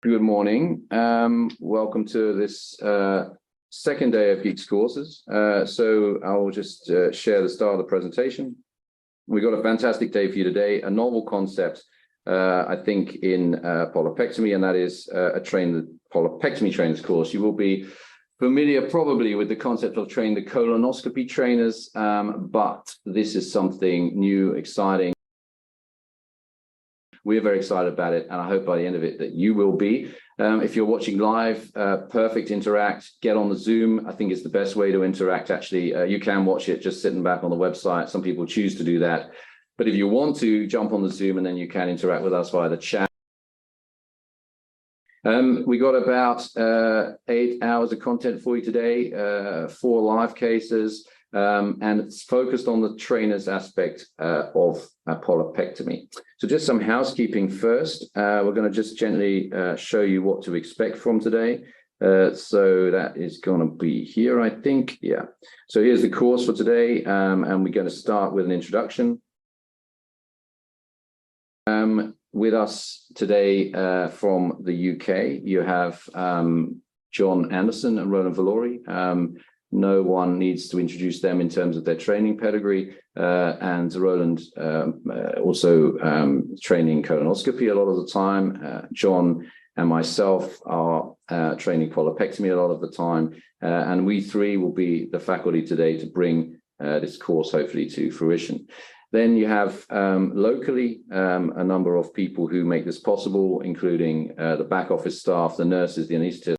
Good morning. Welcome to this second day of GIEQs Courses. So I will just share the start of the presentation. We've got a fantastic day for you today, a novel concept, I think, in polypectomy, and that is a polypectomy trainers course. You will be familiar probably with the concept of training the colonoscopy trainers, but this is something new, exciting. We're very excited about it, and I hope by the end of it that you will be. If you're watching live, perfect, interact, get on the Zoom. I think it's the best way to interact, actually. You can watch it just sitting back on the website. Some people choose to do that. But if you want to, jump on the Zoom, and then you can interact with us via the chat. We got about 8 hours of content for you today, 4 live cases, and it's focused on the trainer's aspect of polypectomy. So just some housekeeping first. We're going to just gently show you what to expect from today. So that is going to be here, I think. Yeah. So here's the course for today, and we're going to start with an introduction. With us today from the UK, you have John Anderson and Roland Valori. No one needs to introduce them in terms of their training pedigree, and Roland also training colonoscopy a lot of the time. John and myself are training polypectomy a lot of the time, and we three will be the faculty today to bring this course hopefully to fruition. Then you have locally a number of people who make this possible, including the back office staff, the nurses, the anaesthetists.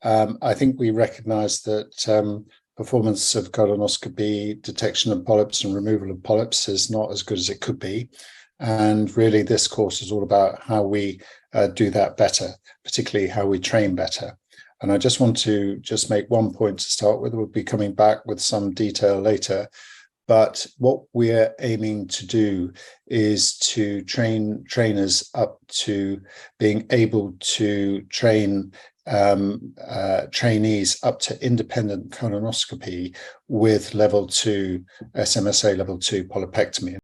I think we recognise that performance of colonoscopy, detection of polyps and removal of polyps is not as good as it could be. And really this course is all about how we do that better, particularly how we train better. And I just want to make one point to start with. We'll be coming back with some detail later. But what we're aiming to do is to train trainers up to being able to train trainees up to independent colonoscopy with level 2 SMSA level 2 polypectomy.